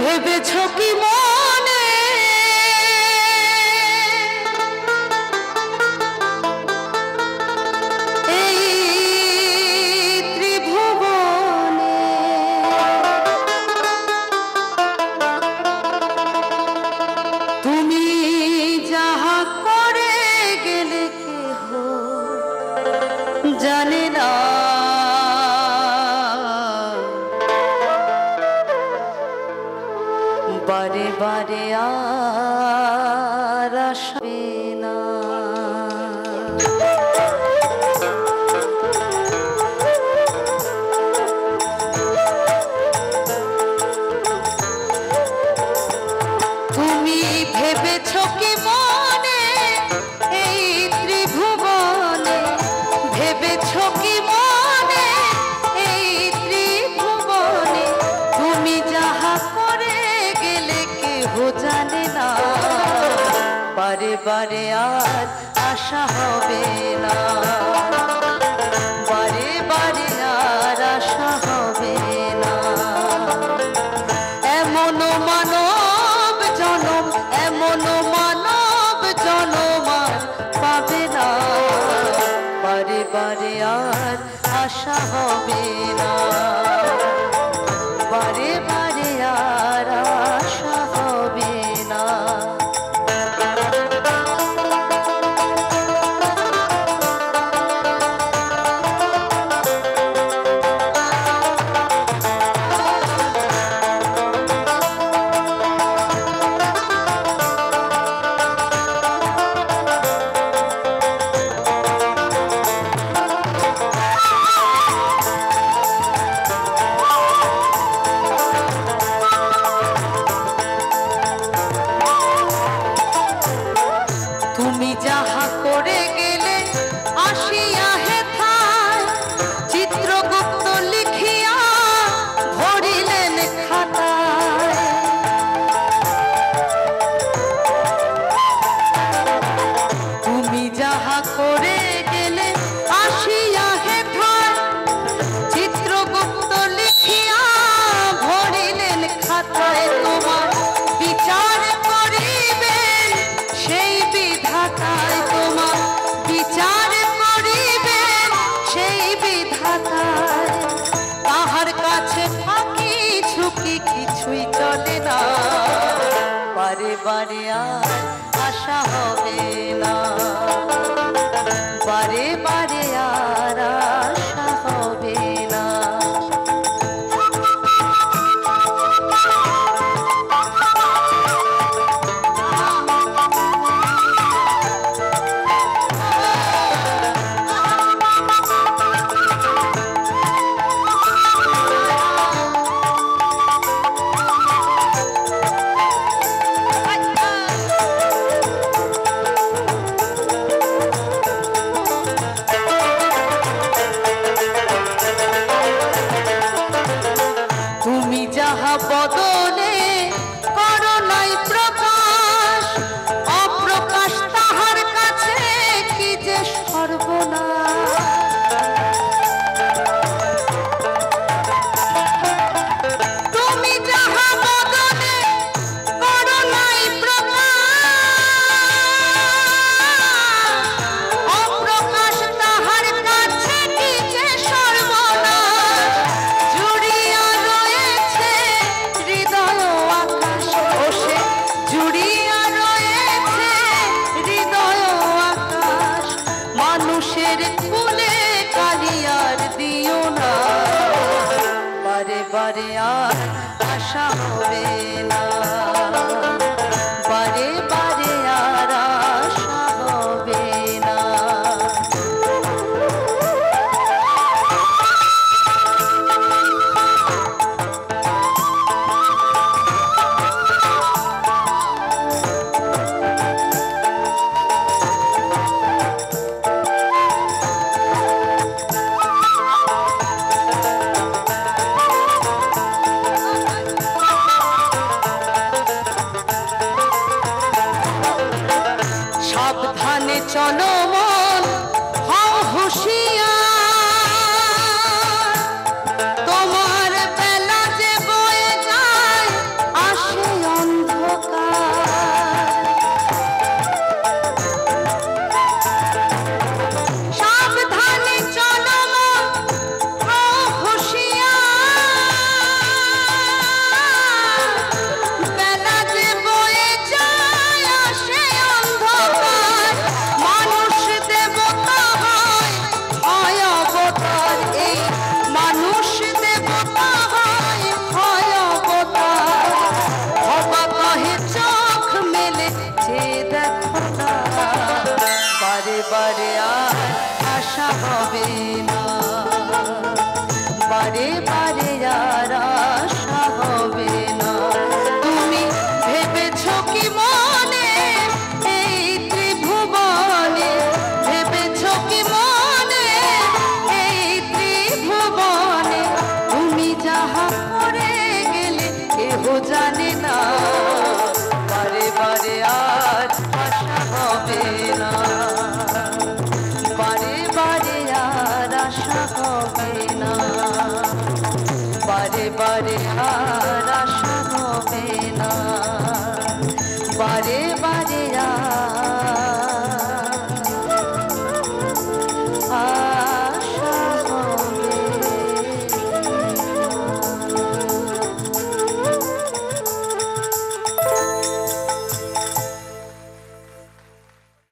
ভেবেছো কি মনে এই ত্রিভুবনে তুমি যাহা করে গেলে কেহ জানে না বারে বারে আর আসবে না তুমি ভেবেছো কি মনে এই ত্রিভুবনে ভেবেছো কি মনে এই ত্রিভুবনে তুমি যাহা করে গেলে কেহ জানে না বারে বারে আর আশা হবে না বারে বারে আর আশা হবে না এমন মানব জনম এমন মানব জনম আর পাবে না বারে বারে আর আশা হবে না বারে বারে আর আশা হবে না তুমি যাহা করে গেলে আসিয়া হেথায় চিত্রগুপ্ত লিখিয়া ভরিলেন খাতায় তুমি যাহা করে গেলে আসিয়া হেথায় চিত্রগুপ্ত লিখিয়া ভরিলেন খাতায় তোমার বিচার করিবেন সেই বিধাতায় তোমার বিচার করিবেন সেই বিধাতায় তাহার কাছে ফাঁকি ঝুঁকি কিছুই চলে না বারে বারে আর আশা হবে না বারে বারে আর আশা হবে না তুমি যাহা বদনে করো নাই প্রকাশ অপ্রকাশ তাহার কাছে কি যে সর্বনাশ তুমি যাহা বদনে করো নাই প্রকাশ অপ্রকাশ তাহার কাছে কি যে সর্বনাশ জুড়িয়া রয়েছে হৃদয় আকাশ বসে জুড়িয়া রয়েছে হৃদয় আকাশ মানুষের কুলে কালিয়ার দিও না বারে বারে আর আশা হবে না বারে বারে আর আশা হবে না সাবধানে চলো মন হও হুঁশিয়ার তোমার বেলা যে বয়ে যায় বারে আর আশা হবে না, বারে বারে আর আশা হবে না। তুমি ভেবেছ কি মনে এই ত্রিভুবনে, ভেবেছ কি মনে এই ত্রিভুবনে, তুমি যাহা করে গেলে কেহ জানে না, বারে বারে আর আশা হবে না, বারে বারে আর আশা হবে না, বারে বারে আর আশা হবে না, বারে বারে